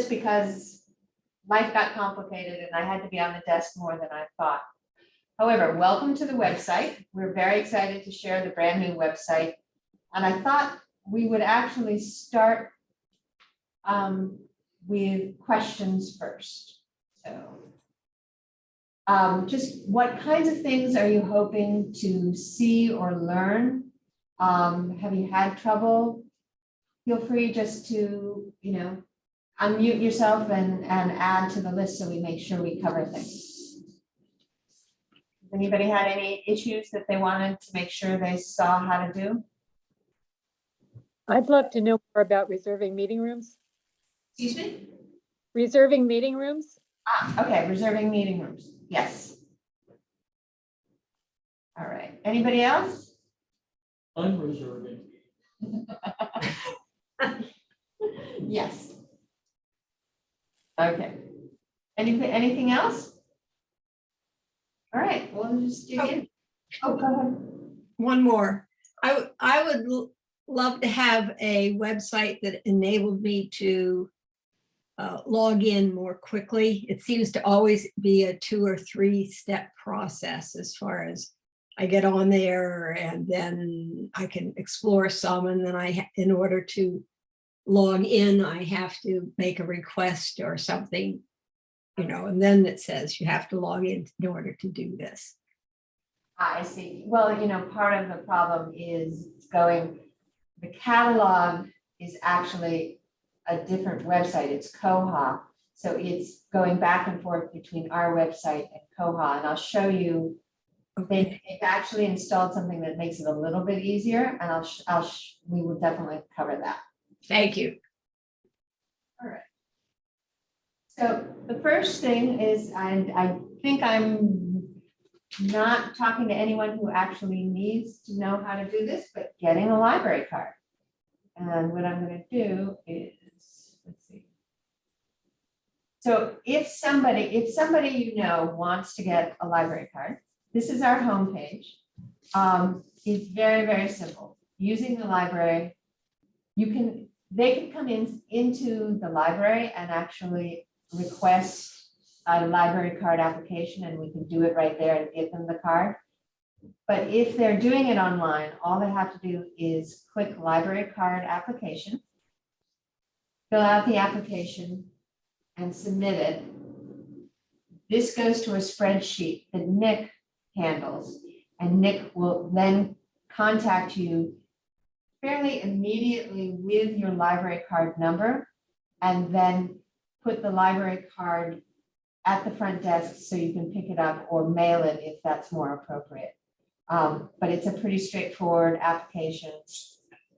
because life got complicated and I had to be on the desk more than I thought. However, welcome to the website. We're very excited to share the brand new website. And I thought we would actually start with questions first. So just what kinds of things are you hoping to see or learn? Have you had trouble? Feel free just to, unmute yourself and add to the list so we make sure we cover things. Has anybody had any issues that they wanted to make sure they saw how to do? I'd love to know more about reserving meeting rooms. Excuse me? Reserving meeting rooms? Okay, reserving meeting rooms. Yes. All right. Anybody else? Unreserving. Yes. Okay. Anything else? All right, we'll just dig in. Oh, go ahead. One more. I would love to have a website that enabled me to log in more quickly. It seems to always be a 2 or 3 step process as far as I get on there and then I can explore some, and then in order to log in, I have to make a request or something, and then it says you have to log in order to do this. I see. Well, part of the problem is the catalog is actually a different website. It's Koha. So it's going back and forth between our website and Koha. And I'll show you, they've actually installed something that makes it a little bit easier. And we will definitely cover that. Thank you. All right. So the first thing is, I think I'm not talking to anyone who actually needs to know how to do this, but getting a library card. And what I'm going to do is, let's see. So if somebody wants to get a library card, this is our homepage. It's very, very simple. Using the library, they can come into the library and actually request a library card application, and we can do it right there and give them the card. But if they're doing it online, all they have to do is click library card application, fill out the application, and submit it. This goes to a spreadsheet that Nick handles, and Nick will then contact you fairly immediately with your library card number, and then put the library card at the front desk so you can pick it up or mail it if that's more appropriate. But it's a pretty straightforward application,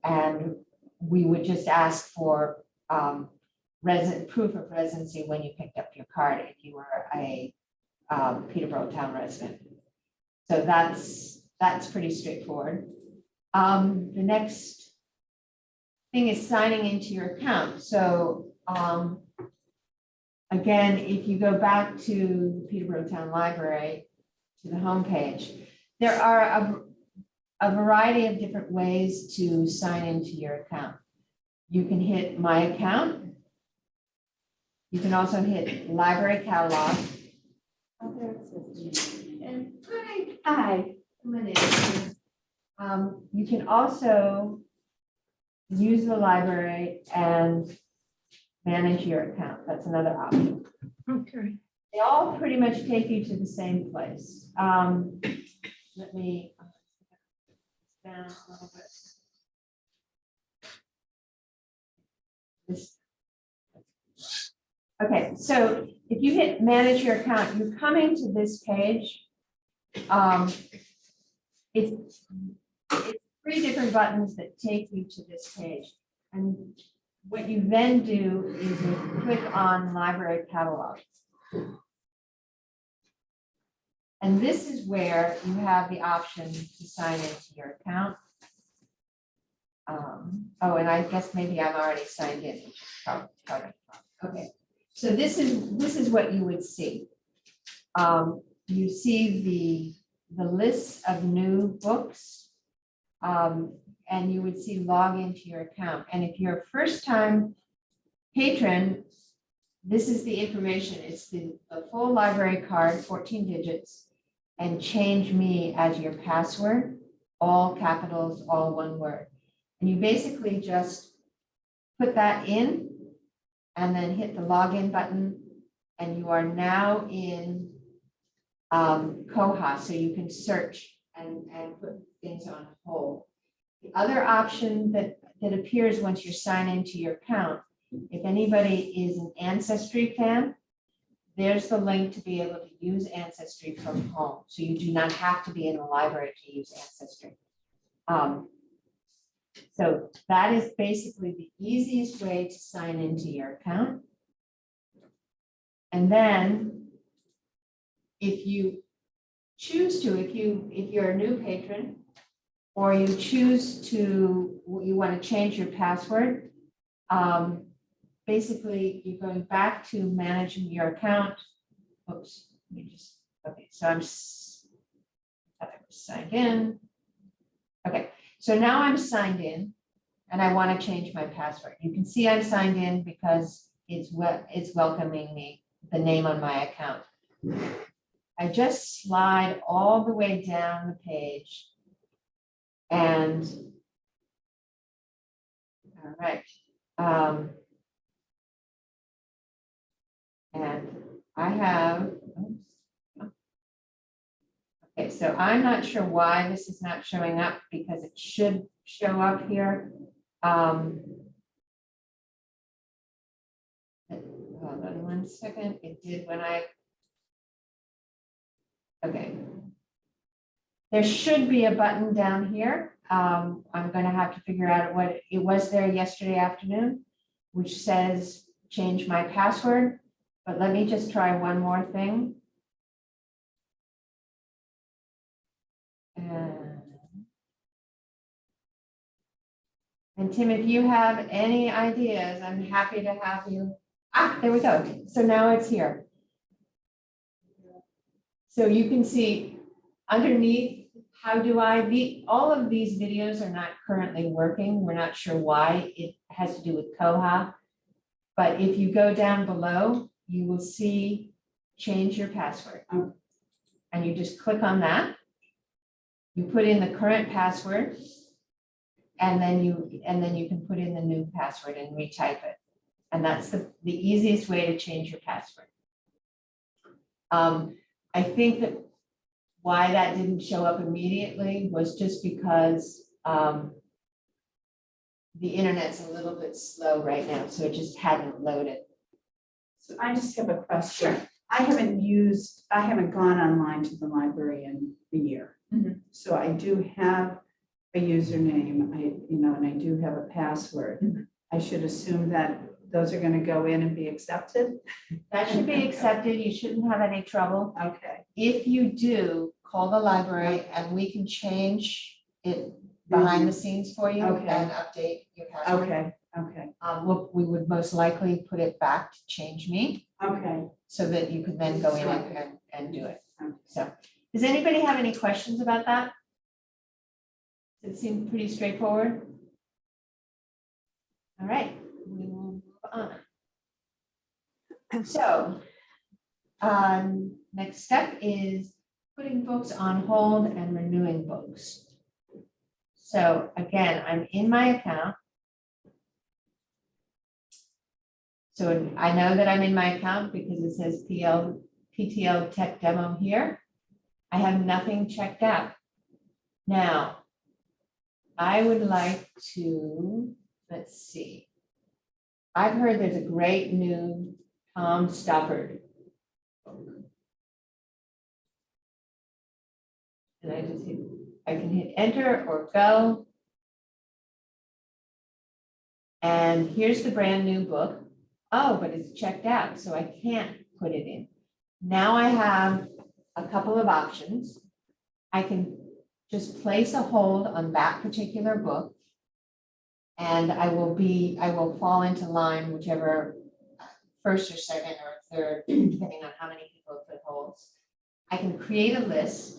and we would just ask for proof of residency when you picked up your card if you were a Peterborough town resident. So that's pretty straightforward. The next thing is signing into your account. So again, if you go back to the Peterborough Town Library, to the homepage, there are a variety of different ways to sign into your account. You can hit My Account. You can also hit Library Catalog. Oh, there it is. And hi, my name is. You can also use the library and manage your account. That's another option. Okay. They all pretty much take you to the same place. Let me down a little bit. Okay, so if you hit manage your account, you're coming to this page. It's 3 different buttons that take you to this page. And what you then do is you click on Library Catalog. And this is where you have the option to sign into your account. Oh, and I guess maybe I've already signed in. Okay, so this is what you would see. You see the list of new books. and you would see log into your account. And if you're a first-time patron, this is the information. It's the full library card, 14 digits, and change me as your password, all capitals, all one word. And you basically just put that in and then hit the login button, and you are now in Koha, so you can search and put things on hold. The other option that appears once you sign into your account, if anybody is an Ancestry fan, there's the link to be able to use Ancestry from home. So you do not have to be in the library to use Ancestry. So that is basically the easiest way to sign into your account. And then if you choose to, if you're a new patron, or you choose to, you want to change your password, basically you're going back to managing your account. Oops, let me just, okay, so I was signed in. Okay, so now I'm signed in and I want to change my password. You can see I'm signed in because it's welcoming me, the name on my account. I just slide all the way down the page. And all right. And I have, oops. Okay, so I'm not sure why this is not showing up because it should show up here. Hold on one second. It did when okay. There should be a button down here. I'm going to have to figure out what it was there yesterday afternoon, which says change my password. But let me just try one more thing. And Tim, if you have any ideas, I'm happy to have you. Ah, there we go. So now it's here. So you can see underneath, how do I, all of these videos are not currently working. We're not sure why. It has to do with Koha. But if you go down below, you will see change your password. And you just click on that. You put in the current password, and then you can put in the new password and retype it. And that's the easiest way to change your password. I think that why that didn't show up immediately was just because the internet's a little bit slow right now, so it just hadn't loaded. So I just have a question. Sure. I haven't gone online to the library in a year. Mhm. So I do have a username, and I do have a password. Mhm. I should assume that those are going to go in and be accepted. That should be accepted. You shouldn't have any trouble. Okay. If you do, call the library and we can change it behind the scenes for you Okay. and update your password. Okay. Okay. We would most likely put it back to change me Okay. so that you could then go in and do it. So does anybody have any questions about that? Does it seem pretty straightforward? All right, we will move on. So next step is putting books on hold and renewing books. So again, I'm in my account. So I know that I'm in my account because it says PTL Tech Demo here. I have nothing checked out. Now, I would like to, let's see. I've heard there's a great new Tom Stoppard book. And I can hit enter or go. And here's the brand new book. Oh, but it's checked out, so I can't put it in. Now I have a couple of options. I can just place a hold on that particular book. And I will fall into line, whichever first or second or third, depending on how many people put holds. I can create a list.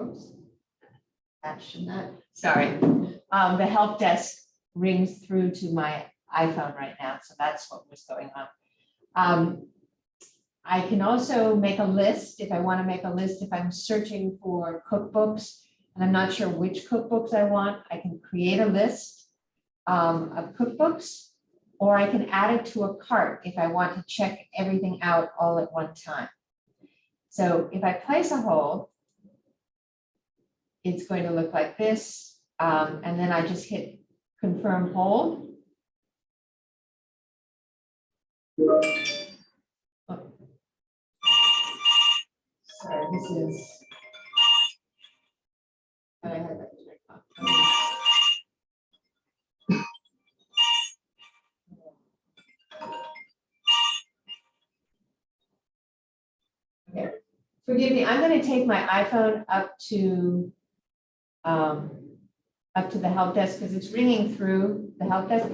Oops. Action that, sorry. The help desk rings through to my iPhone right now, so that's what was going on. I can also make a list if I want to make a list, if I'm searching for cookbooks and I'm not sure which cookbooks I want, I can create a list of cookbooks, or I can add it to a cart if I want to check everything out all at one time. So if I place a hold, it's going to look like this, and then I just hit confirm hold. Sorry, this is. I had that turned off. Okay, forgive me, I'm going to take my iPhone up to the help desk because it's ringing through the help desk.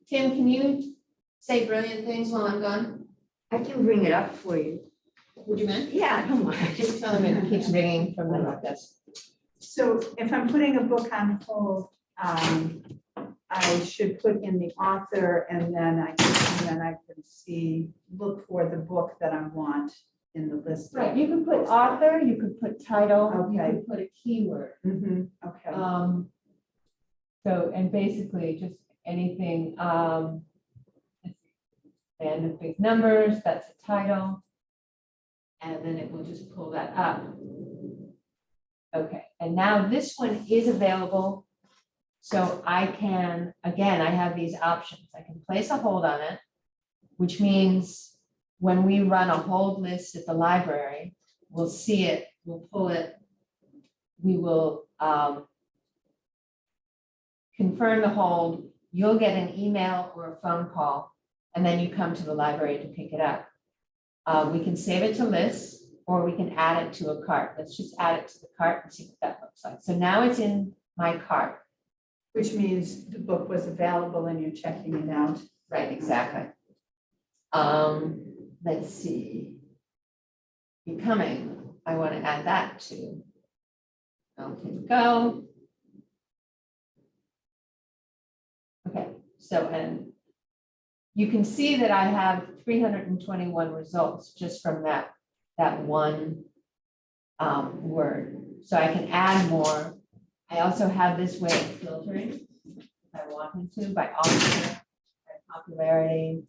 Tim, can you say brilliant things while I'm gone? I can bring it up for you. Would you mind? Yeah, I don't mind. Just tell them it keeps ringing from the help desk. So if I'm putting a book on hold, I should put in the author and then I can see, look for the book that I want in the list. Right, you could put author, you could put title, you Okay. could put a keyword. Mhm, okay. So, and basically just anything, and of big numbers, that's a title. And then it will just pull that up. Okay, and now this one is available. So I can, again, I have these options. I can place a hold on it, which means when we run a hold list at the library, we'll see it, we'll pull it, we will confirm the hold, you'll get an email or a phone call, and then you come to the library to pick it up. We can save it to lists, or we can add it to a cart. Let's just add it to the cart and see what that looks like. So now it's in my cart. Which means the book was available and you're checking it out. Right, exactly. Let's see. Becoming, I want to add that to. Okay, go. Okay, so, and you can see that I have 321 results just from that one word. So I can add more. I also have this way of filtering if I wanted to by author, by popularity,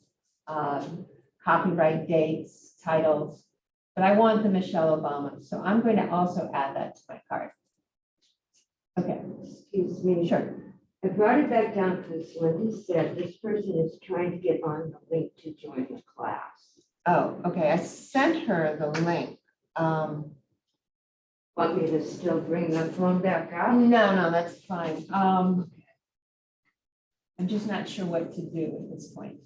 copyright dates, titles, but I want the Michelle Obama. So I'm going to also add that to my cart. Okay, Excuse me. sure. I brought it back down because Linda said this person is trying to get on the link to join the class. Oh, okay. I sent her the link. Want me to still bring the phone back up? No, that's fine. I'm just not sure what to do at this point.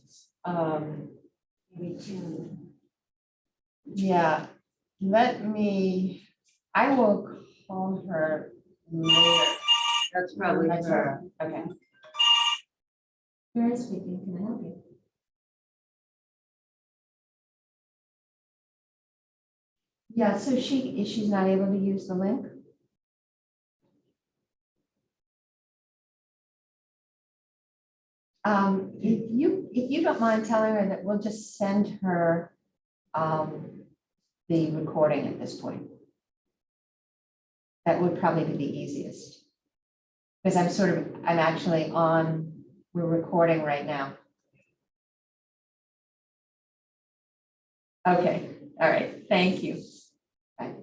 Me too. Yeah, I will call her later. That's probably That's her. Okay. Mary speaking, can I help you? Yeah, so she's not able to use the link? If you don't mind telling her that we'll just send her the recording at this point. That would probably be the easiest. Because I'm actually we're recording right now. Okay, all right, thank you. Bye.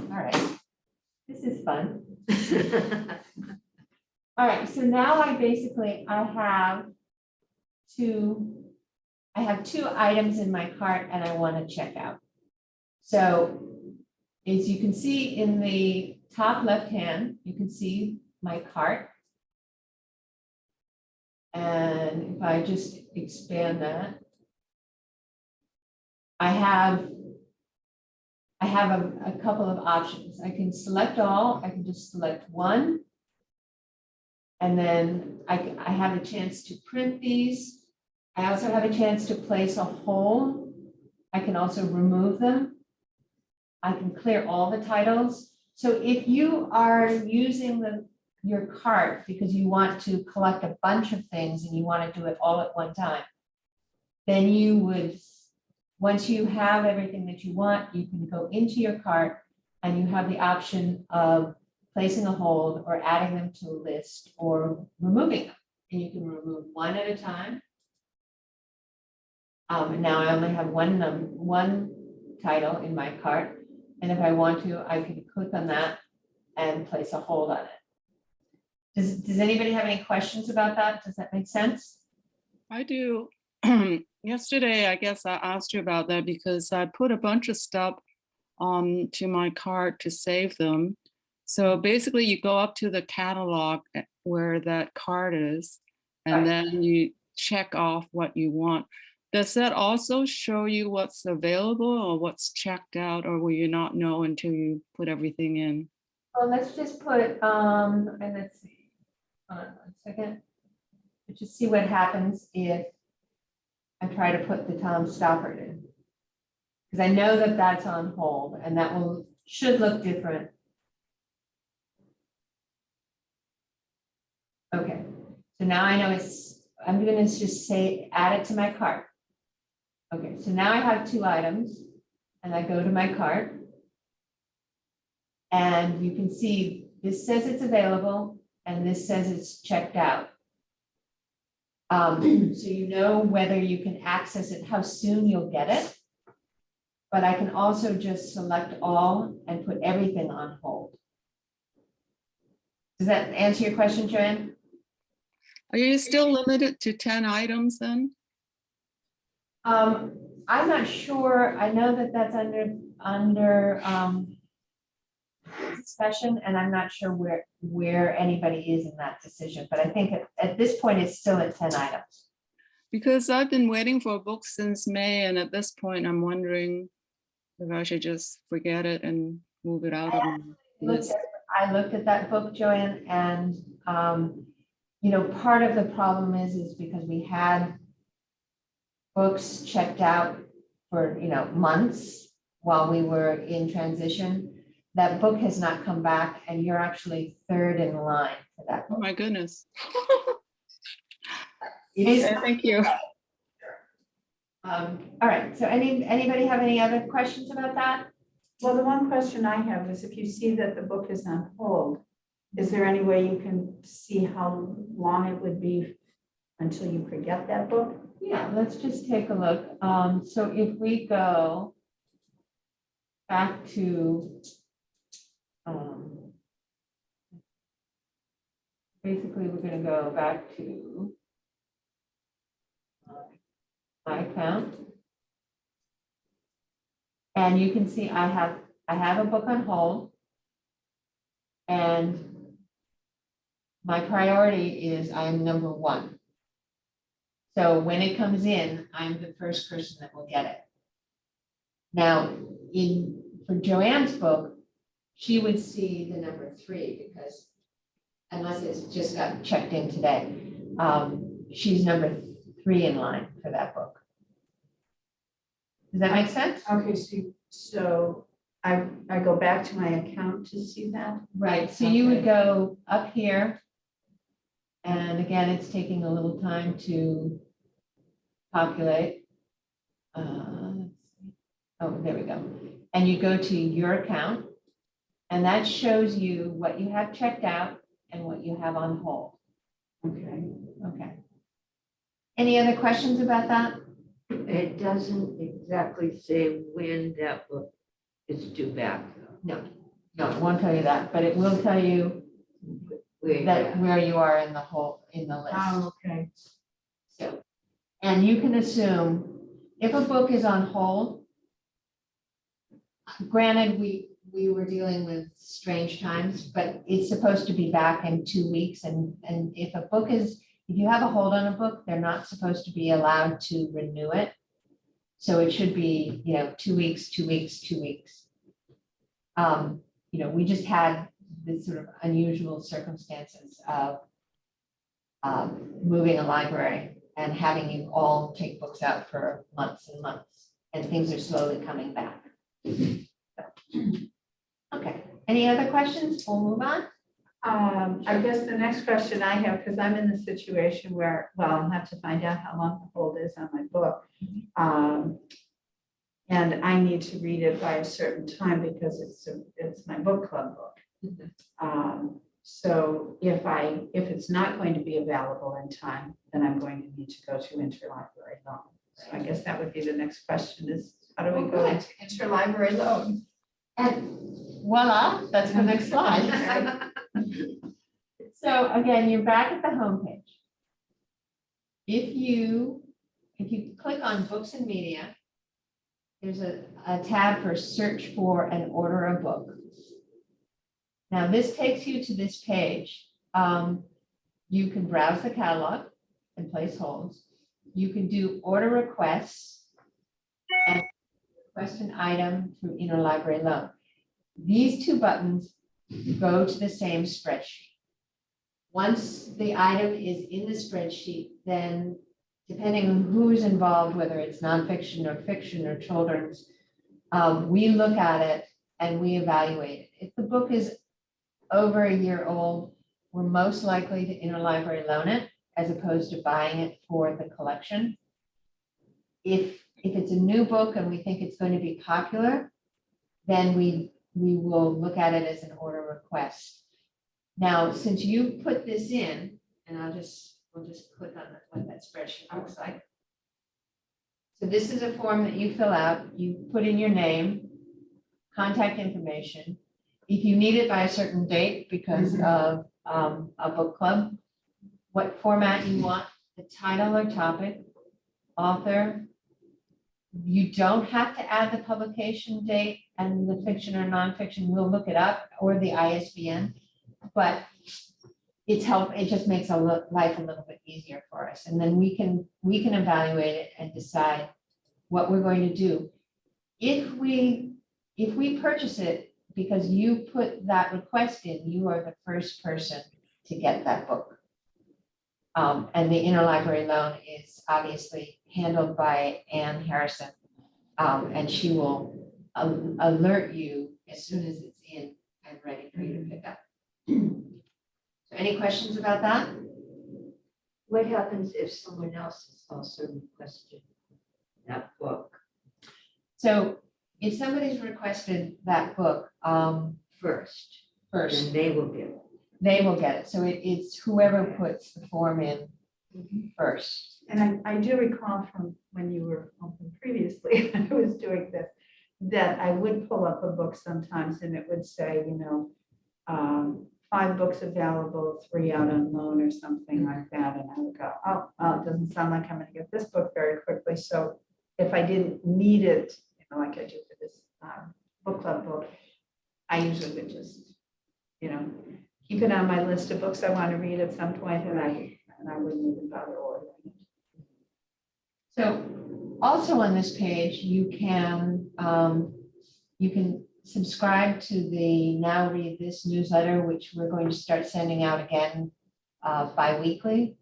All right, this is fun. All right, so now I have two items in my cart and I want to check out. So as you can see in the top left hand, you can see my cart. And if I just expand that, I have a couple of options. I can select all, I can just select one. And then I have a chance to print these. I also have a chance to place a hold. I can also remove them. I can clear all the titles. So if you are using your cart because you want to collect a bunch of things and you want to do it all at one time, then you would, once you have everything that you want, you can go into your cart and you have the option of placing a hold or adding them to a list or removing them. And you can remove one at a time. And now I only have one title in my cart. And if I want to, I can click on that and place a hold on it. Does anybody have any questions about that? Does that make sense? I do. Yesterday, I guess I asked you about that because I put a bunch of stuff to my cart to save them. So basically you go up to the catalog where that card is, and Right. then you check off what you want. Does that also show you what's available or what's checked out, or will you not know until you put everything in? Well, let's just put, and let's see, hold on 1 second. Let's just see what happens if I try to put the Tom Stoppard in. Because I know that that's on hold and that should look different. Okay, so now I know I'm gonna just say, add it to my cart. Okay, so now I have 2 items and I go to my cart. And you can see this says it's available and this says it's checked out. So you know whether you can access it, how soon you'll get it. But I can also just select all and put everything on hold. Does that answer your question, Joanne? Are you still limited to 10 items then? I'm not sure. I know that that's under discussion, and I'm not sure where anybody is in that decision, but I think at this point, it's still at 10 items. Because I've been waiting for a book since May, and at this point, I'm wondering if I should just forget it and move it out of my list. I looked at that book, Joanne, and you know, part of the problem is because we had books checked out for, you know, months while we were in transition. That book has not come back, and you're actually 3rd in line for that Oh book. my goodness. It is. Okay, thank you. All right, so anybody have any other questions about that? Well, the one question I have is if you see that the book is on hold, is there any way you can see how long it would be until you could get that book? Yeah, let's just take a look. So if we go back to basically, we're going to go back to my account. And you can see I have a book on hold. And my priority is I'm number 1. So when it comes in, I'm the first person that will get it. Now, for Joanne's book, she would see the number 3 because unless it's just got checked in today, she's number 3 in line for that book. Does that make sense? Okay, so I go back to my account to see that? Right, so you would go up here. And again, it's taking a little time to populate. Let's see. Oh, there we go. And you go to your account. And that shows you what you have checked out and what you have on hold. Okay. Okay. Any other questions about that? It doesn't exactly say when that book is due back. No, it won't tell you that, but it will tell you Where where you are in the list. Oh, okay. So, and you can assume if a book is on hold, granted, we were dealing with strange times, but it's supposed to be back in 2 weeks. And if you have a hold on a book, they're not supposed to be allowed to renew it. So it should be, 2 weeks, 2 weeks, 2 weeks. We just had this sort of unusual circumstances of moving a library and having you all take books out for months and months, and things are slowly coming back. Okay, any other questions? We'll move on. I guess the next question I have, because I'm in the situation where, well, I'll have to find out how long the hold is on my book. And I need to read it by a certain time because it's my book club book. So if it's not going to be available in time, then I'm going to need to go to interlibrary loan. So I guess that would be the next question is, how do we go Good. into interlibrary loan? And voila, that's the next slide. So again, you're back at the homepage. If you click on books and media, there's a tab for search for and order a book. Now this takes you to this page. You can browse the catalog and place holds. You can do order requests and request an item through interlibrary loan. These two buttons go to the same spreadsheet. Once the item is in the spreadsheet, then depending on who's involved, whether it's nonfiction or fiction or children's, we look at it and we evaluate it. If the book is over a year old, we're most likely to interlibrary loan it as opposed to buying it for the collection. If it's a new book and we think it's going to be popular, then we will look at it as an order request. Now, since you put this in, and we'll just click on what that spreadsheet looks like. So this is a form that you fill out. You put in your name, contact information. If you need it by a certain date because of a book club, what format you want, the title or topic, author. You don't have to add the publication date and the fiction or nonfiction. We'll look it up, or the ISBN, but it just makes our life a little bit easier for us. And then we can evaluate it and decide what we're going to do. If we purchase it because you put that request in, you are the first person to get that book. And the interlibrary loan is obviously handled by Ann Harrison. And she will alert you as soon as it's in and ready for you to pick up. So any questions about that? What happens if someone else has also requested that book So if somebody's requested that book first? first, Then they will get it. they will get it. So it's whoever puts the form in first. And I do recall from when you were open previously, I was doing this, that I would pull up a book sometimes and it would say, 5 books available, 3 out on loan or something like that. And I would go, oh, it doesn't sound like I'm going to get this book very quickly. So if I didn't need it, like I do for this book club book, I usually would just, keep it on my list of books I want to read at some point, and I wouldn't even bother ordering it. So also on this page, you can subscribe to the Now Read This newsletter, which we're going to start sending out again bi-weekly.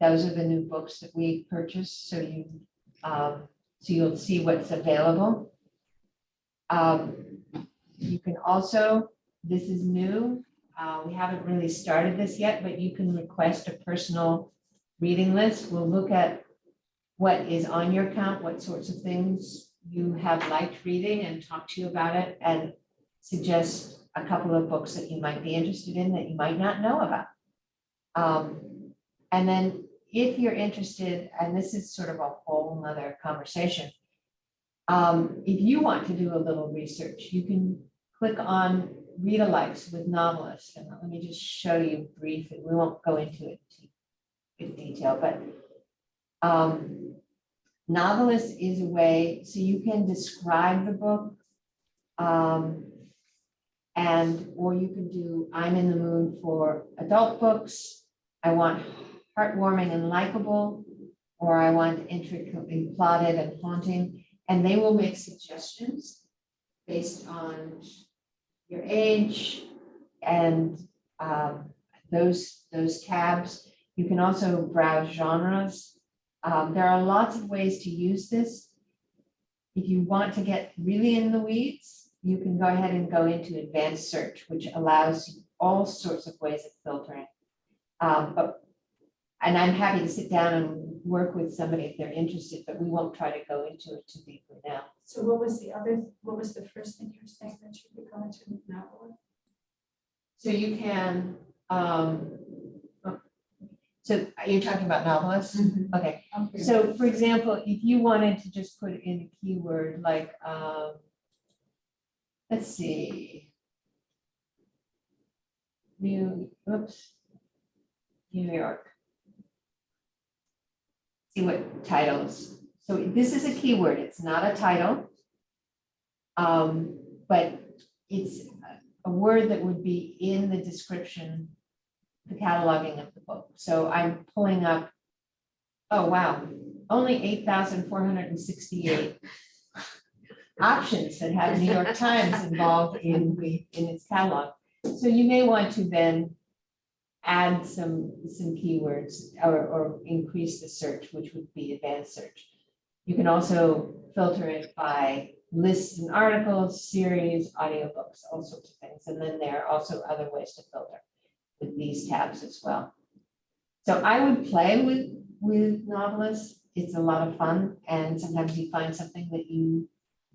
Those are the new books that we purchased, so you'll see what's available. You can also, this is new, we haven't really started this yet, but you can request a personal reading list. We'll look at what is on your account, what sorts of things you have liked reading, and talk to you about it and suggest a couple of books that you might be interested in that you might not know about. And then if you're interested, and this is sort of a whole nother conversation, if you want to do a little research, you can click on read-alikes with novelists. And let me just show you briefly. We won't go into it in detail, but novelist is a way, so you can describe the book, or you can do, I'm in the mood for adult books, I want heartwarming and likable, or I want intricately plotted and haunting, and they will make suggestions based on your age and those tabs. You can also browse genres. There are lots of ways to use this. If you want to get really in the weeds, you can go ahead and go into advanced search, which allows all sorts of ways of filtering. And I'm happy to sit down and work with somebody if they're interested, but we won't try to go into it too deeply now. So what was the first thing you were saying that you could go into now? So you can, so you're talking about novelists? Okay, Okay. so for example, if you wanted to just put in a keyword like, let's see. New York. See what titles. So this is a keyword. It's not a title. But it's a word that would be in the description, the cataloging of the book. So I'm pulling up, oh, wow, only 8,468 options that have New York Times involved in its catalog. So you may want to then add some keywords or increase the search, which would be advanced search. You can also filter it by lists and articles, series, audiobooks, all sorts of things. And then there are also other ways to filter with these tabs as well. So I would play with novelists. It's a lot of fun. And sometimes you find something that you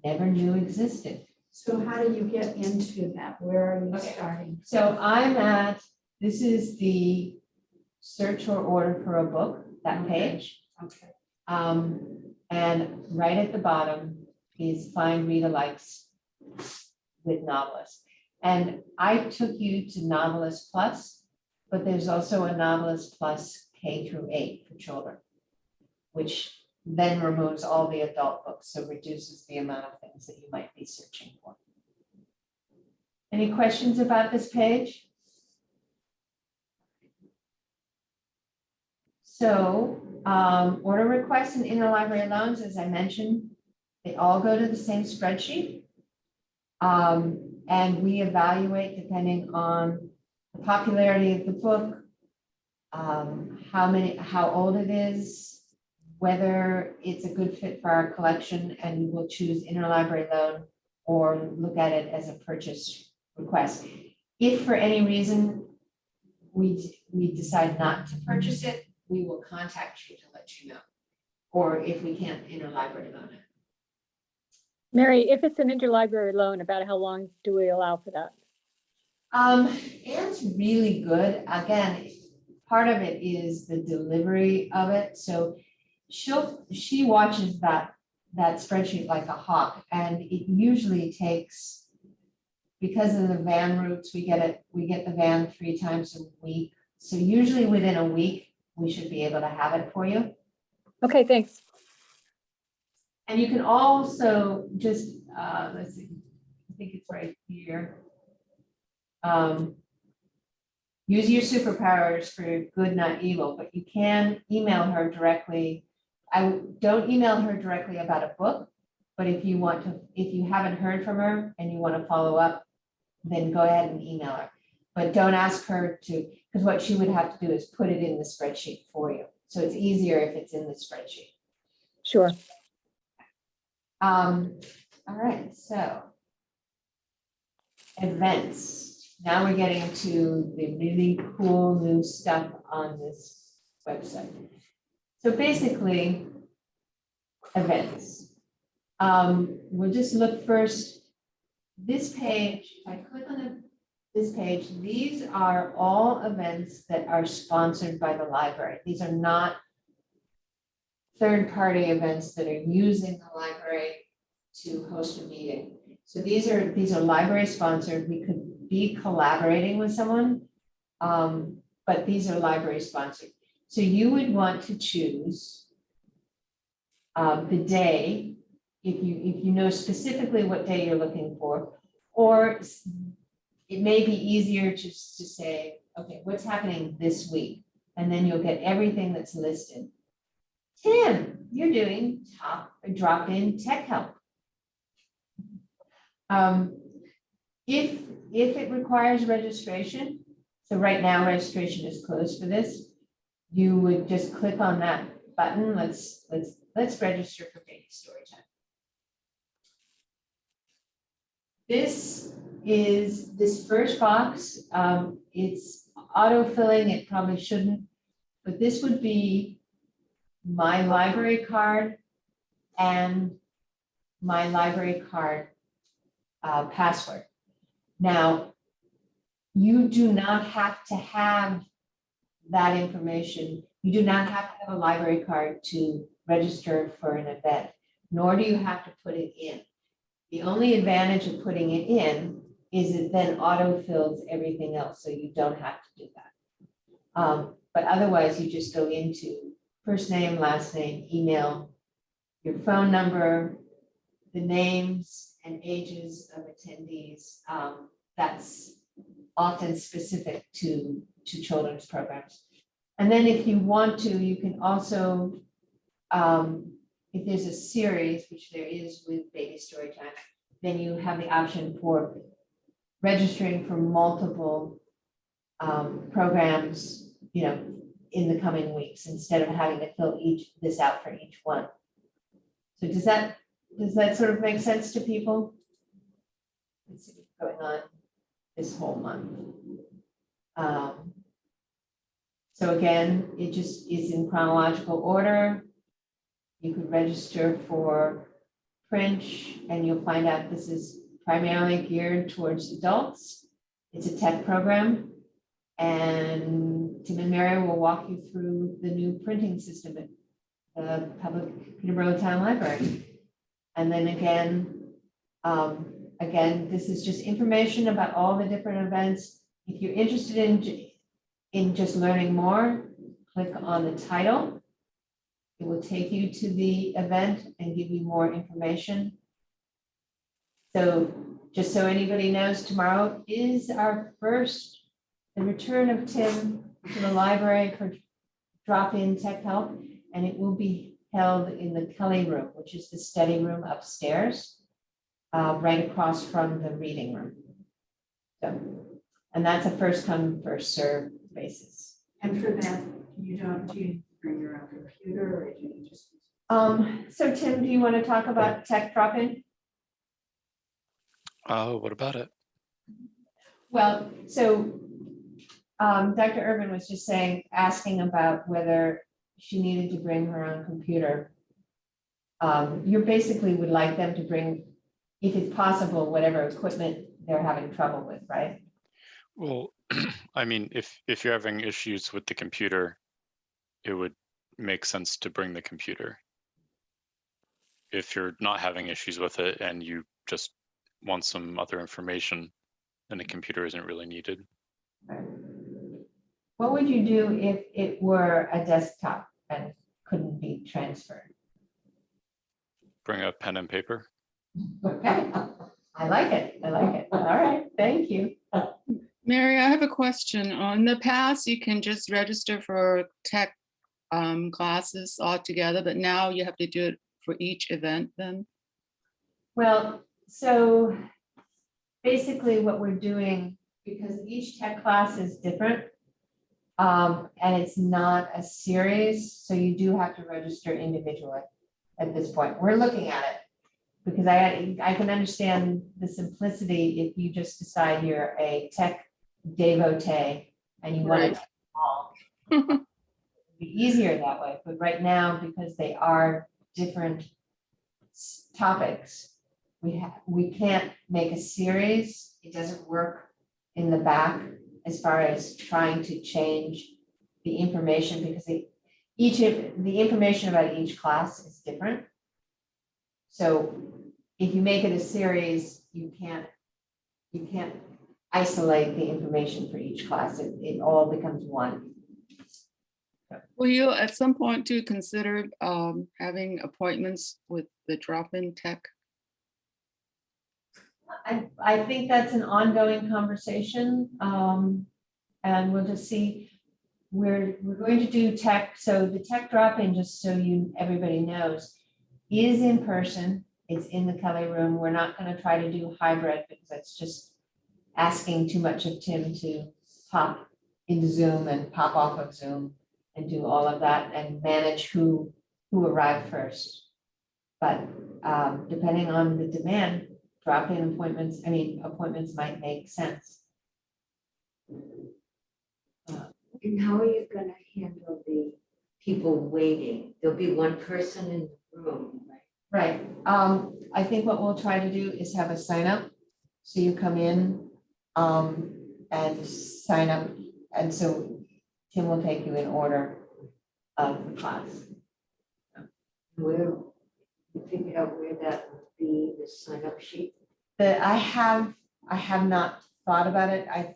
never knew existed. So how do you get into that? Where are you Okay. starting? So this is the search or order for a book, that page. Okay. And right at the bottom is find read alikes with novelists. And I took you to Novelist Plus, but there's also a Novelist Plus K-8 for children, which then removes all the adult books, so reduces the amount of things that you might be searching for. Any questions about this page? So order requests and interlibrary loans, as I mentioned, they all go to the same spreadsheet. And we evaluate depending on the popularity of the book, how old it is, whether it's a good fit for our collection, and we'll choose interlibrary loan or look at it as a purchase request. If for any reason we decide not to purchase it, we will contact you to let you know. Or if we can't interlibrary loan it. Mary, if it's an interlibrary loan, about how long do we allow for that? Anne's really good. Again, part of it is the delivery of it. So she watches that spreadsheet like a hawk, and it usually takes, because of the van routes, we get the van 3 times a week. So usually within a week, we should be able to have it for you. Okay, thanks. And you can also just, let's see, I think it's right here. Use your superpowers for good, not evil, but you can email her directly. I don't email her directly about a book, but if you haven't heard from her and you want to follow up, then go ahead and email her. But don't ask her to, because what she would have to do is put it in the spreadsheet for you. So it's easier if it's in the spreadsheet. Sure. All right, so events. Now we're getting to the really cool new stuff on this website. So basically, events. We'll just look first. This page, if I click on this page, these are all events that are sponsored by the library. These are not third-party events that are using the library to host a meeting. So these are library sponsored. We could be collaborating with someone, but these are library sponsored. So you would want to choose the day, if you know specifically what day you're looking for, or it may be easier just to say, okay, what's happening this week? And then you'll get everything that's listed. Tim, you're doing drop-in tech help. If it requires registration, so right now registration is closed for this, you would just click on that button. Let's register for baby story time. This is, this first box, it's auto-filling, it probably shouldn't, but this would be my library card and my library card password. Now, you do not have to have that information. You do not have to have a library card to register for an event, nor do you have to put it in. The only advantage of putting it in is it then autofills everything else, so you don't have to do that. But otherwise, you just go into first name, last name, email, your phone number, the names and ages of attendees. That's often specific to children's programs. And then if you want to, you can also, if there's a series, which there is with Baby Storytime, then you have the option for registering for multiple programs, you know, in the coming weeks, instead of having to fill this out for each one. So does that sort of make sense to people? Let's see what's going on this whole month. So again, it just is in chronological order. You could register for French, and you'll find out this is primarily geared towards adults. It's a tech program, and Tim and Mary will walk you through the new printing system at the public Peterborough Town Library. And then again, this is just information about all the different events. If you're interested in just learning more, click on the title. It will take you to the event and give you more information. So just so anybody knows, tomorrow is the return of Tim to the library for drop-in tech help, and it will be held in the Kelly room, which is the study room upstairs, right across from the reading room. So, and that's a first come, first served basis. And for that, do you bring your own computer, or do you just? So Tim, do you want to talk about tech drop-in? What about it? Well, so Dr. Urban was just asking about whether she needed to bring her own computer. You basically would like them to bring, if it's possible, whatever equipment they're having trouble with, right? Well, I mean, if you're having issues with the computer, it would make sense to bring the computer. If you're not having issues with it and you just want some other information, then a computer isn't really needed. Right. What would you do if it were a desktop and couldn't be transferred? Bring a pen and paper. Okay, I like it. I like it. All right, thank you. Mary, I have a question. In the past, you can just register for tech classes altogether, but now you have to do it for each event then? Well, so basically what we're doing, because each tech class is different, and it's not a series, so you do have to register individually at this point. We're looking at it because I can understand the simplicity if you just decide you're a tech devotee and you want to take them all. It'd be easier that way, but right now, because they are different topics, we can't make a series. It doesn't work in the back as far as trying to change the information, because the information about each class is different. So if you make it a series, you can't isolate the information for each class. It all becomes one. Will you at some point to consider having appointments with the drop-in tech? I think that's an ongoing conversation, and we'll just see. We're going to do tech. So the tech drop-in, just so everybody knows, is in person. It's in the Kelly room. We're not going to try to do hybrid because that's just asking too much of Tim to pop into Zoom and pop off of Zoom and do all of that and manage who arrived first. But depending on the demand, drop-in appointments, appointments might make sense. And how are you gonna handle the people waiting? There'll be one person in the room, right? Right, I think what we'll try to do is have a sign up. So you come in, and sign up, and so Tim will take you in order of the class. Where, you figured out where that would be, the sign-up sheet? I have not thought about it. I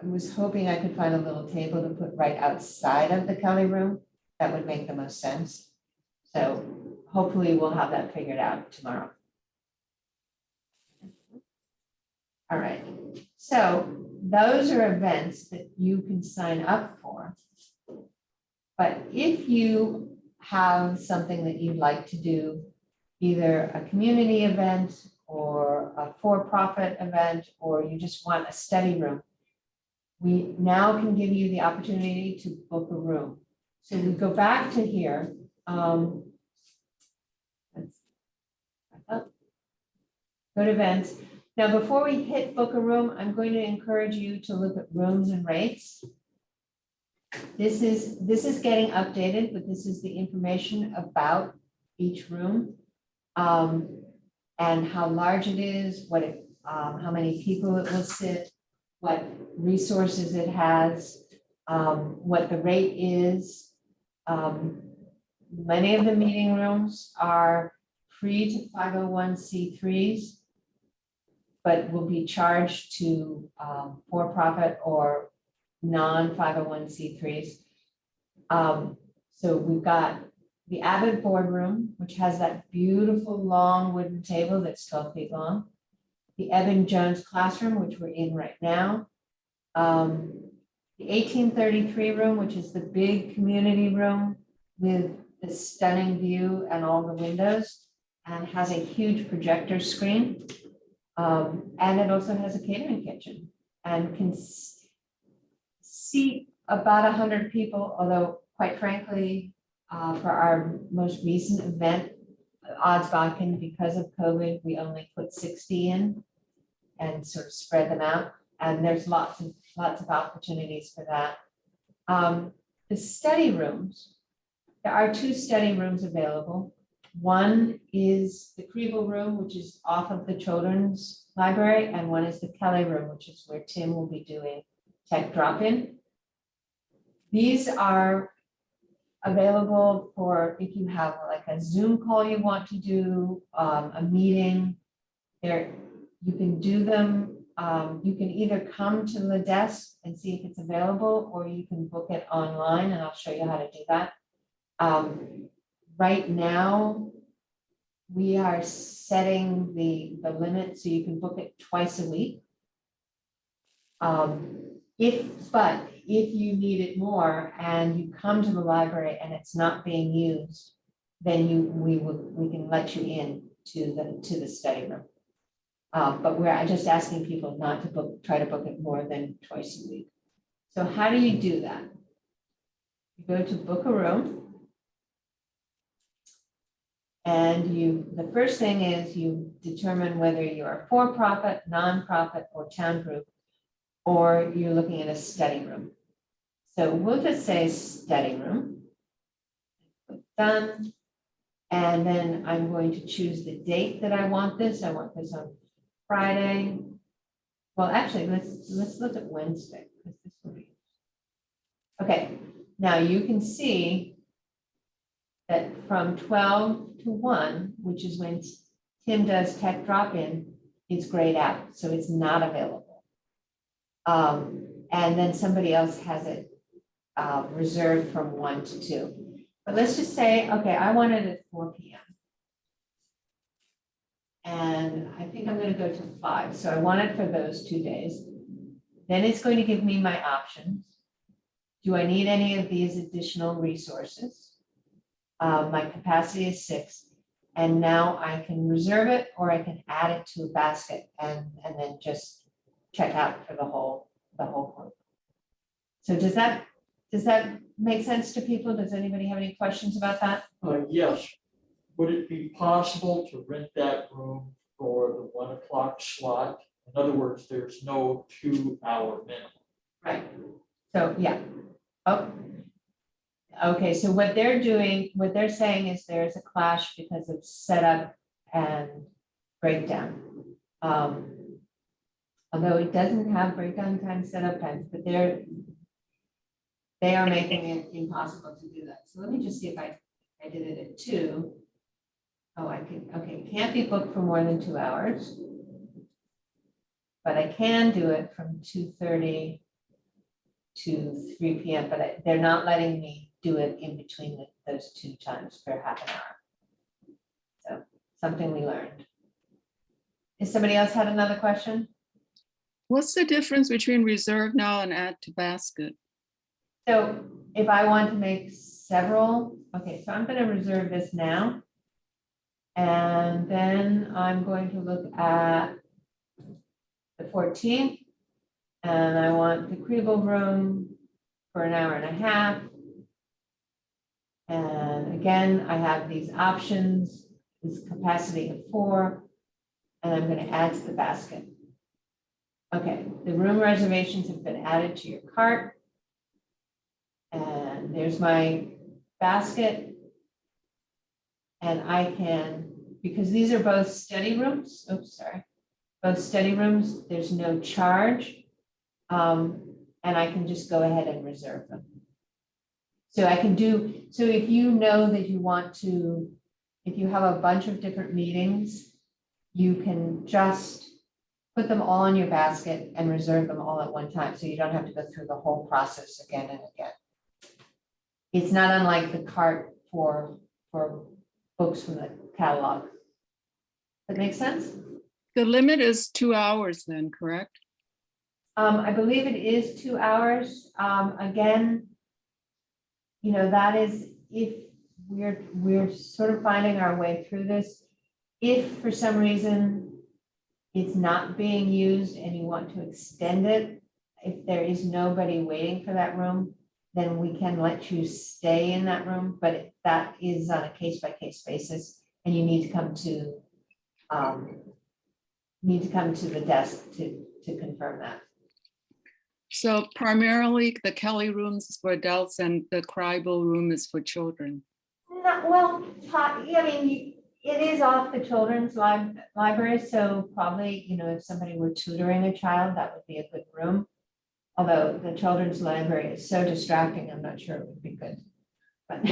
was hoping I could find a little table to put right outside of the Kelly room. That would make the most sense. So hopefully we'll have that figured out tomorrow. All right, so those are events that you can sign up for. But if you have something that you'd like to do, either a community event or a for-profit event, or you just want a study room, we now can give you the opportunity to book a room. So we go back to here. Go to events. Now, before we hit book a room, I'm going to encourage you to look at rooms and rates. This is getting updated, but this is the information about each room. And how large it is, what it, how many people it will sit, what resources it has, what the rate is. Many of the meeting rooms are free to 501c3s, but will be charged to for-profit or non-501c3s. So we've got the Avid Boardroom, which has that beautiful long wooden table that's 12 feet long. The Evan Jones Classroom, which we're in right now. The 1833 room, which is the big community room with the stunning view and all the windows, and has a huge projector screen. And it also has a catering kitchen and can seat about 100 people, although quite frankly, for our most recent event, Oddsbacken, because of COVID, we only put 60 in and sort of spread them out. And there's lots of opportunities for that. The study rooms, there are 2 study rooms available. One is the Kriebel room, which is off of the children's library, and one is the Kelly room, which is where Tim will be doing tech drop-in. These are available for if you have like a Zoom call you want to do, a meeting. There, you can do them. You can either come to the desk and see if it's available, or you can book it online, and I'll show you how to do that. Right now, we are setting the limit so you can book it twice a week. If you need it more and you come to the library and it's not being used, then we can let you in to the study room. But we're just asking people not to try to book it more than twice a week. So how do you do that? You go to book a room. And the first thing is you determine whether you're a for-profit, nonprofit, or town group, or you're looking at a study room. So we'll just say study room. Click done. And then I'm going to choose the date that I want this. I want this on Friday. Well, actually, let's look at Wednesday, because this will be. Okay, now you can see that from 12 to 1, which is when Tim does tech drop-in, it's grayed out, so it's not available. And then somebody else has it reserved from 1 to 2. But let's just say, okay, I want it at 4 p.m. And I think I'm going to go to 5. So I want it for those 2 days. Then it's going to give me my options. Do I need any of these additional resources? My capacity is 6. And now I can reserve it, or I can add it to a basket and then just check out for the whole group. So does that make sense to people? Does anybody have any questions about that? Yes. Would it be possible to rent that room for the 1 o'clock slot. In other words, there's no 2-hour minimum. Right. So, yeah. Oh. Okay, so what they're doing, what they're saying is there's a clash because of setup and breakdown. Although it doesn't have breakdown time, setup times, but they are making it impossible to do that. So let me just see if I did it at 2. Oh, I can, okay, it can't be booked for more than 2 hours. But I can do it from 2:30 to 3 PM, but they're not letting me do it in between those 2 times for half an hour. So something we learned. Is somebody else had another question? What's the difference between reserve now and add to basket? So if I want to make several, okay, so I'm going to reserve this now. And then I'm going to look at the 14th. And I want the Kriebel room for an hour and a half. And again, I have these options, this capacity of 4, and I'm going to add to the basket. Okay, the room reservations have been added to your cart. And there's my basket. And I can, because these are both study rooms, oops, sorry, both study rooms, there's no charge. And I can just go ahead and reserve them. So I can do, so if you know that you want to, if you have a bunch of different meetings, you can just put them all in your basket and reserve them all at one time. So you don't have to go through the whole process again and again. It's not unlike the cart for books from the catalog. That makes sense? The limit is 2 hours then, correct? I believe it is 2 hours. Again, you know, that is if we're sort of finding our way through this. If for some reason it's not being used and you want to extend it, if there is nobody waiting for that room, then we can let you stay in that room, but that is on a case-by-case basis, and you need to come to the desk to confirm that. So primarily the Kelly rooms is for adults and the Kriebel room is for children. Not, well, I mean, it is off the children's library, so probably, you know, if somebody were tutoring a child, that would be a good room. Although the children's library is so distracting, I'm not sure it would be good. But,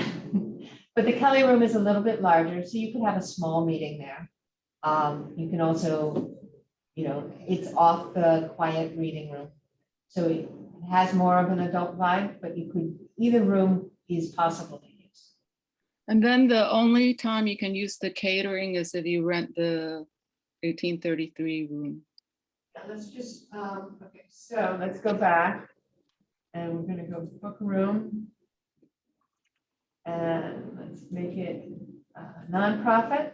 but the Kelly room is a little bit larger, so you could have a small meeting there. You can also, you know, it's off the quiet reading room. So it has more of an adult vibe, but you could, either room is possible to use. And then the only time you can use the catering is if you rent the 1833 room. Let's just, okay, so let's go back and we're gonna go book room. And let's make it nonprofit.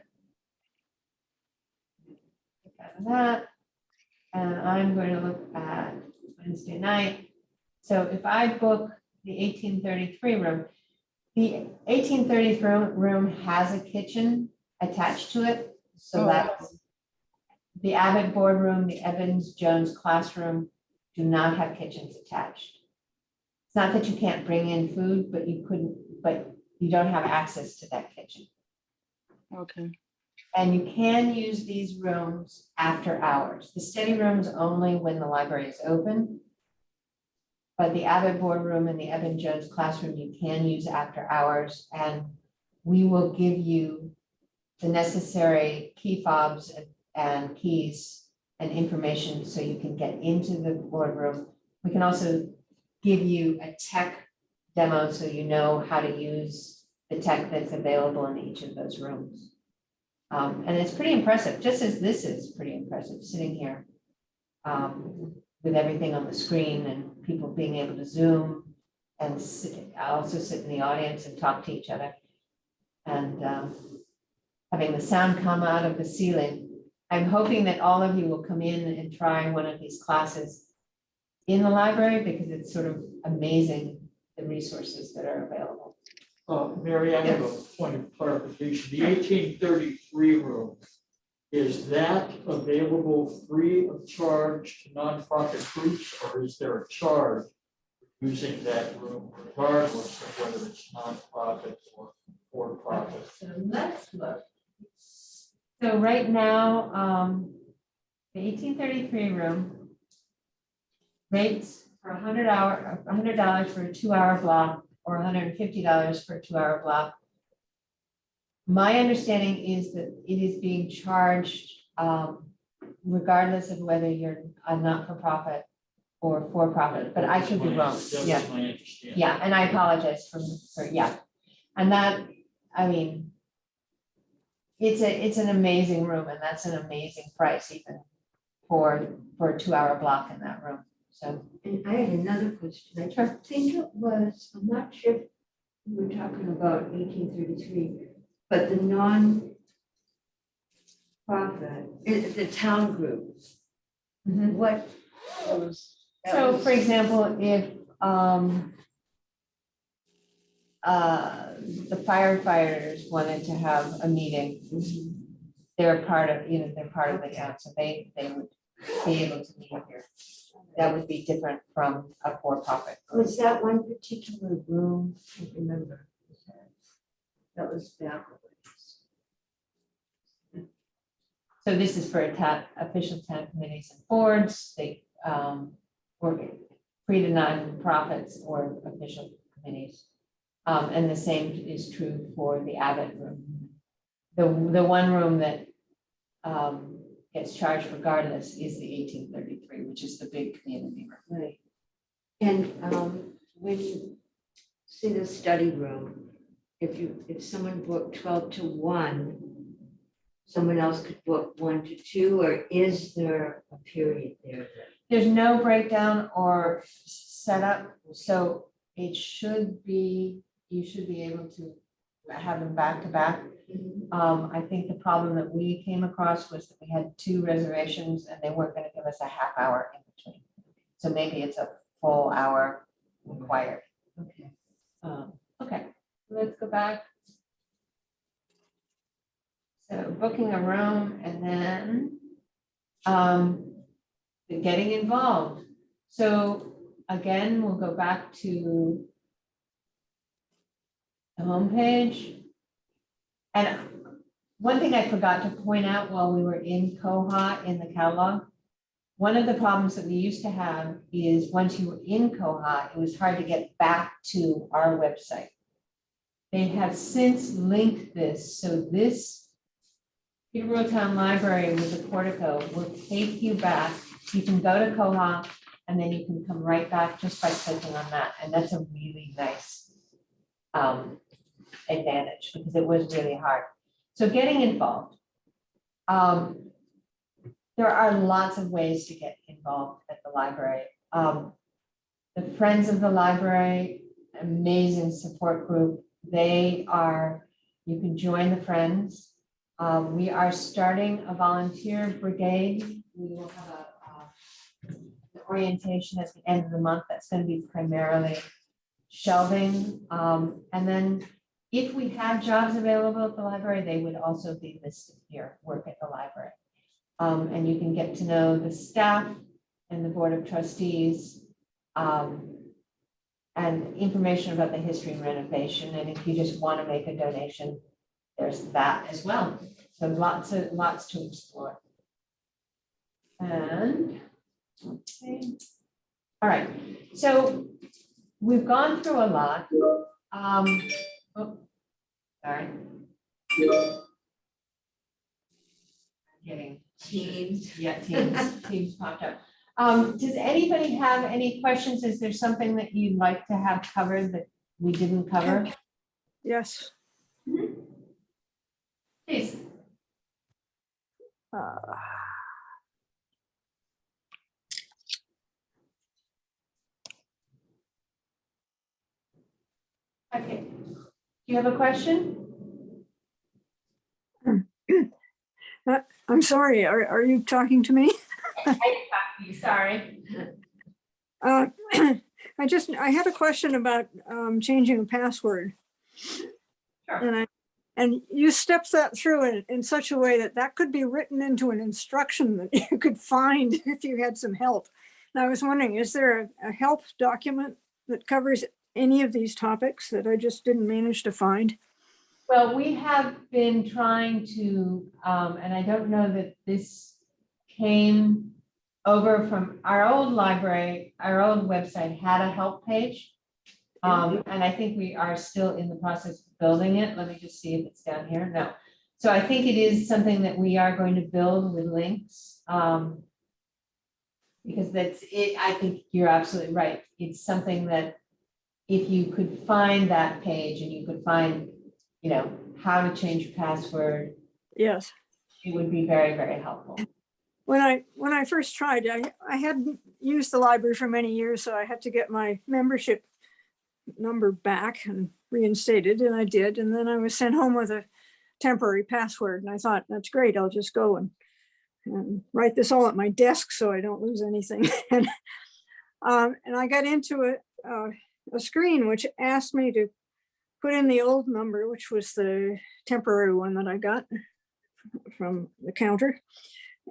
Take out of that. And I'm going to look at Wednesday night. So if I book the 1833 room, the 1833 room has a kitchen attached to it. So Oh. that's the Abbott boardroom, the Evans Jones classroom do not have kitchens attached. It's not that you can't bring in food, but you don't have access to that kitchen. Okay. And you can use these rooms after hours. The study rooms only when the library is open. But the Abbott boardroom and the Evan Jones classroom, you can use after hours, and we will give you the necessary key fobs and keys and information so you can get into the boardroom. We can also give you a tech demo so you know how to use the tech that's available in each of those rooms. And it's pretty impressive, just as this is pretty impressive, sitting here with everything on the screen and people being able to Zoom and also sit in the audience and talk to each other. And having the sound come out of the ceiling. I'm hoping that all of you will come in and try one of these classes in the library because it's sort of amazing the resources that are available. Mary, I have a point of clarification. The 1833 room, Is that available free of charge to nonprofit groups, or is there a charge for using that room regardless of whether it's nonprofit or for-profit? So let's look. So right now, the 1833 room rates for $100 for a 2-hour block or $150 for a 2-hour block. My understanding is that it is being charged regardless of whether you're a not-for-profit or for-profit, but I could be wrong. That's Yeah, my understanding. yeah, and I apologize for, yeah. And that, I mean, it's an amazing room, and that's an amazing price even for a 2-hour block in that room, so. And I had another question. I Sure. think it was, I'm not sure if we were talking about 1833, but the non-profit, the town group, what was? that So was- for example, if the firefighters wanted to have a meeting, they're part of, they're part of the town, so they would be able to meet here. That would be different from a for-profit. Was that one particular room? I can't remember. That was back. So this is for official town committees and boards, they work free to non-profits or official committees. And the same is true for the Abbott room. The one room that gets charged regardless is the 1833, which is the big community room. Right. And when you see the study room, if someone booked 12 to 1, someone else could book 1 to 2, or is there a period there? There's no breakdown or setup, so it should be, you should be able to have them back to back. I think the problem that we came across was that we had 2 reservations and they weren't going to give us a half hour in between. So maybe it's a full hour required. Okay. Okay, let's go back. So booking a room and then getting involved. So again, we'll go back to the homepage. And one thing I forgot to point out while we were in Koha in the catalog, one of the problems that we used to have is once you were in Koha, it was hard to get back to our website. They have since linked this, so this Peterborough Town Library with the portico will take you back. You can go to Koha and then you can come right back just by clicking on that. And that's a really nice advantage because it was really hard. So getting involved. There are lots of ways to get involved at the library. The Friends of the Library, amazing support group. You can join the Friends. We are starting a volunteer brigade. We will have an orientation at the end of the month. That's going to be primarily shelving. And then if we have jobs available at the library, they would also be listed here, work at the library. And you can get to know the staff and the Board of Trustees and information about the history and renovation. And if you just want to make a donation, there's that as well. So lots to explore. And okay. All right, so we've gone through a lot. Sorry. Getting Teams. yeah, teams popped up. Does anybody have any questions? Is there something that you'd like to have covered that we didn't cover? Yes. Please. Okay. Do you have a question? I'm sorry, are you talking to me? I didn't talk to you, sorry. I had a question about changing a password. Sure. And And you stepped that through in such a way that that could be written into an instruction that you could find if you had some help. And I was wondering, is there a help document that covers any of these topics that I just didn't manage to find? Well, we have been trying to, and I don't know that this came over from our old library, our old website had a help page. And I think we are still in the process of building it. Let me just see if it's down here. No. So I think it is something that we are going to build with links. Because that's it. I think you're absolutely right. It's something that if you could find that page and you could find, you know, how to change your password, Yes. it would be very, very helpful. When I first tried, I hadn't used the library for many years, so I had to get my membership number back and reinstated, and I did. And then I was sent home with a temporary password, and I thought, that's great, I'll just go and write this all at my desk so I don't lose anything. And I got into a screen which asked me to put in the old number, which was the temporary one that I got from the counter,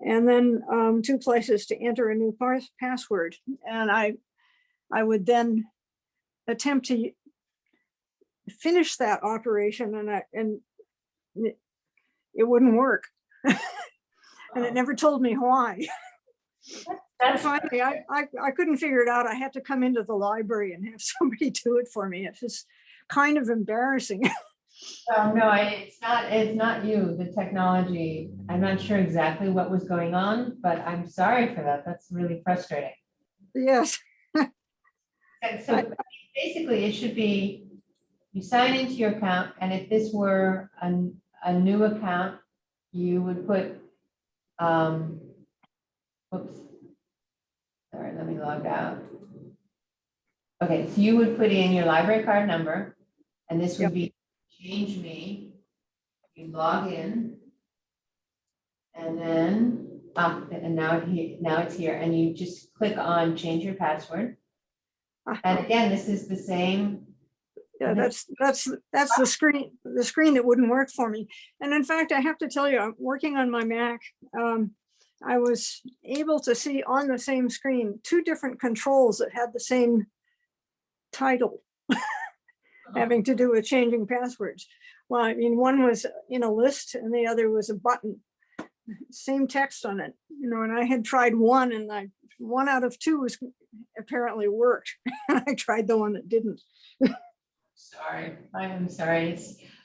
and then 2 places to enter a new password. And I would then attempt to finish that operation, and it wouldn't work. And it never told me why. That's Finally, I couldn't figure it out. I had to come into the library and have somebody do it for me. It's just kind of embarrassing. no, it's not you, the technology. I'm not sure exactly what was going on, but I'm sorry for that. That's really frustrating. Yes. And so basically it should be, you sign into your account, and if this were a new account, you would put, whoops. Sorry, let me log out. Okay, so you would put in your library card number, and this would be change me. You log in, and then, and now it's here, and you just click on change your password. And again, this is the same. Yeah, that's the screen that wouldn't work for me. And in fact, I have to tell you, I'm working on my Mac. I was able to see on the same screen 2 different controls that had the same title, having to do with changing passwords. Well, I mean, one was in a list and the other was a button, same text on it, you know, and I had tried one, and 1 out of 2 was apparently worked. And I tried the one that didn't. Sorry, I am sorry.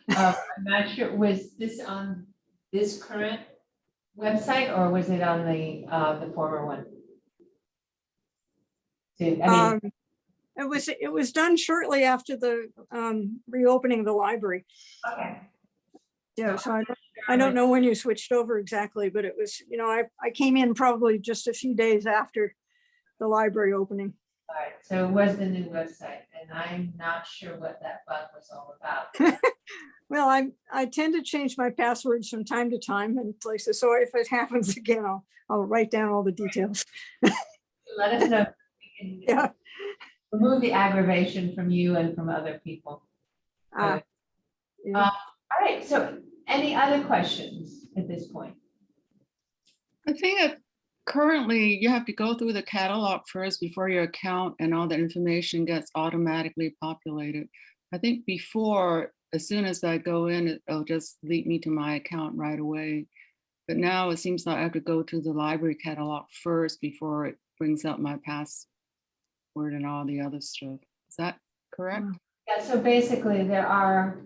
I'm not sure, was this on this current website, or was it on the former one? I mean, It was done shortly after the reopening of the library. okay. Yeah, so I don't know when you switched over exactly, but it was, you know, I came in probably just a few days after the library opening. All right, so it was the new website, and I'm not sure what that bug was all about. Well, I tend to change my passwords from time to time in places, so if it happens again, I'll write down all the details. Let us know. We can Yeah. remove the aggravation from you and from other people. Yeah. All right, so any other questions at this point? I think that currently you have to go through the catalog first before your account and all the information gets automatically populated. I think before, as soon as I go in, it'll just lead me to my account right away. But now it seems like I have to go to the library catalog first before it brings up my password and all the other stuff. Is that correct? Yeah, so basically there are,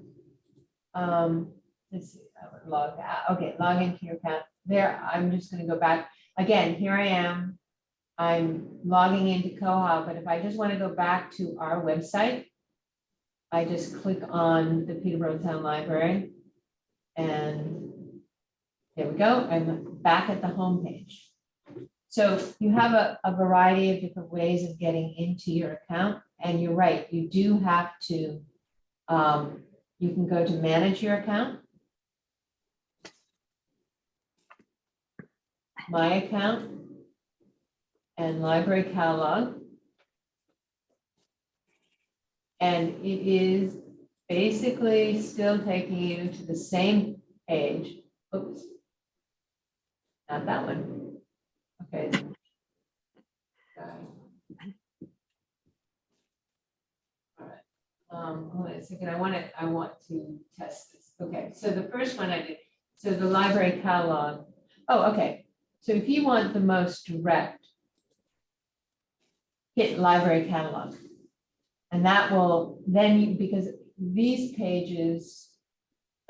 let's see, I would log out. Okay, log into your account. There, I'm just gonna go back. Again, here I am. I'm logging into Koha, but if I just want to go back to our website, I just click on the Peterborough Town Library, and there we go. I'm back at the home page. So you have a variety of different ways of getting into your account, and you're right, you do have to, you can go to manage your account, my account, and library catalog. And it is basically still taking you to the same page. Oops. Not that one. Okay. All right. Hold on a second. I want to test this. Okay, so the first one I did, so the library catalog. Oh, okay. So if you want the most direct, hit library catalog. And that will then, because these pages,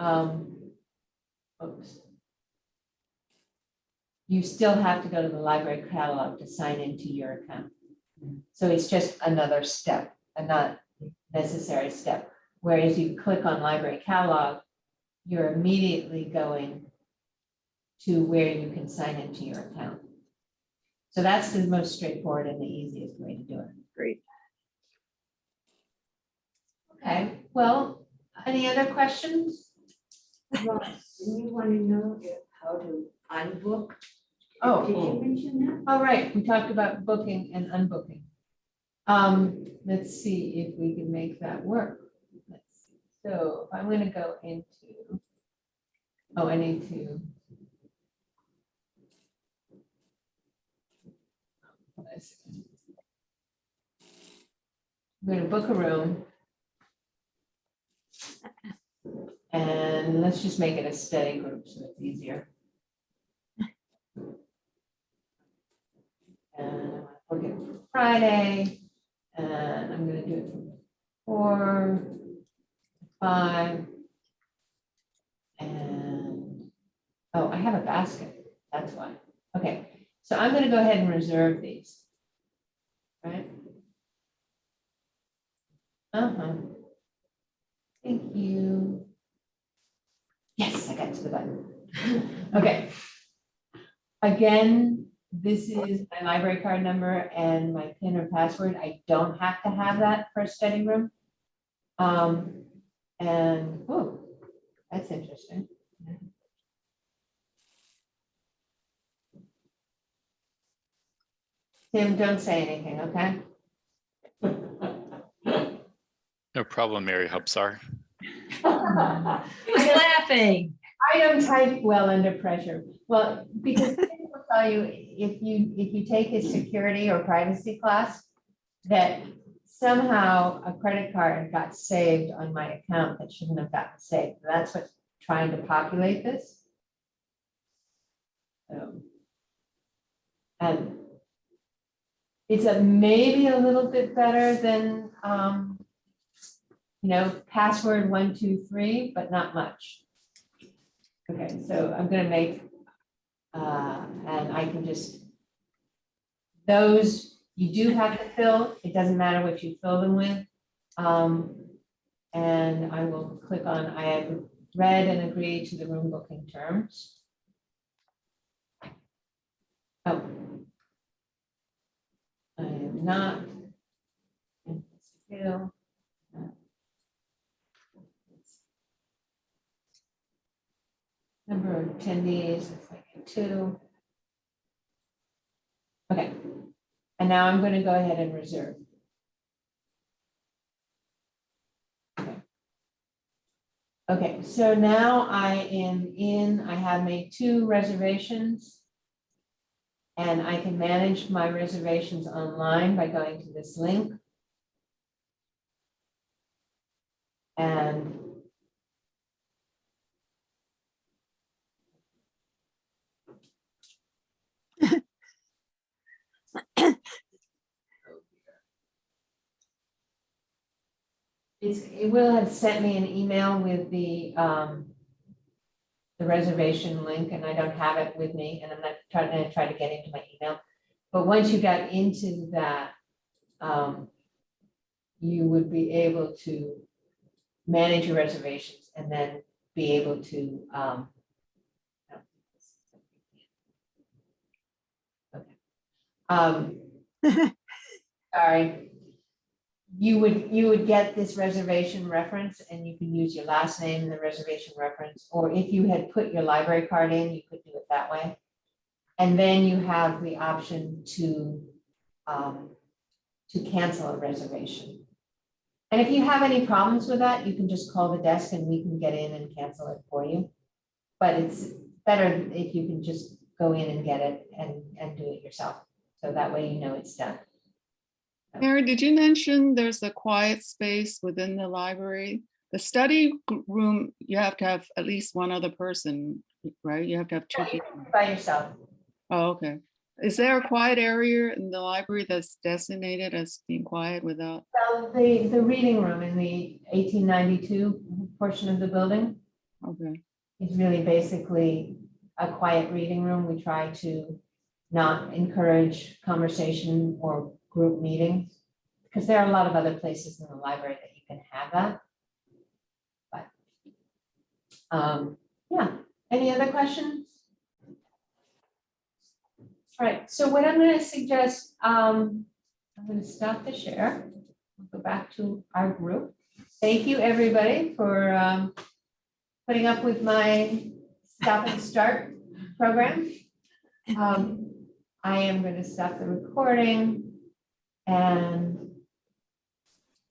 oops. You still have to go to the library catalog to sign into your account. So it's just another step, a not necessary step. Whereas you click on library catalog, you're immediately going to where you can sign into your account. So that's the most straightforward and the easiest way to do it. Great. Okay, well, any other questions? Ross, didn't you want to know how to unbook? Oh. Did you mention that? All right, we talked about booking and unbooking. Let's see if we can make that work. Let's see. So if I'm going to go into, oh, I need to. I'm going to book a room. And let's just make it a study group so it's easier. And I want to book it for Friday. And I'm going to do it from 4 to 5. And, oh, I have a basket. That's why. Okay, so I'm going to go ahead and reserve these. Right? Thank you. Yes, I got to the button. Okay. Again, this is my library card number and my PIN or password. I don't have to have that for a study room. And, oh, that's interesting. Tim, don't say anything, okay? No problem, Mary Hupsar. Who's laughing? I don't type well under pressure. Well, because Tim will tell you if you take his security or privacy class, that somehow a credit card got saved on my account that shouldn't have gotten saved. That's what's trying to populate this. And it's maybe a little bit better than password 123, but not much. Okay, so I'm going to make, and I can just, those you do have to fill. It doesn't matter what you fill them with. And I will click on, I have read and agreed to the room booking terms. Oh. I am not. Number of attendees, it's like 2. Okay, and now I'm going to go ahead and reserve. Okay, so now I have made 2 reservations. And I can manage my reservations online by going to this link. And it will have sent me an email with the reservation link, and I don't have it with me, and I'm not trying to get into my email. But once you got into that, you would be able to manage your reservations and then be able to sorry. You would get this reservation reference, and you can use your last name in the reservation reference, or if you had put your library card in, you could do it that way. And then you have the option to cancel a reservation. And if you have any problems with that, you can just call the desk and we can get in and cancel it for you. But it's better if you can just go in and get it and do it yourself. So that way you know it's done. Mary, did you mention there's a quiet space within the library? The study room, you have to have at least one other person, right? You have to have two people. By yourself. Oh, okay. Is there a quiet area in the library that's designated as being quiet without? Well, the reading room in the 1892 portion of the building Okay. is really basically a quiet reading room. We try to not encourage conversation or group meetings, because there are a lot of other places in the library that you can have that. But yeah, any other questions? All right, so what I'm going to suggest, I'm going to stop the share. We'll go back to our group. Thank you, everybody, for putting up with my stop and start program. I am going to stop the recording and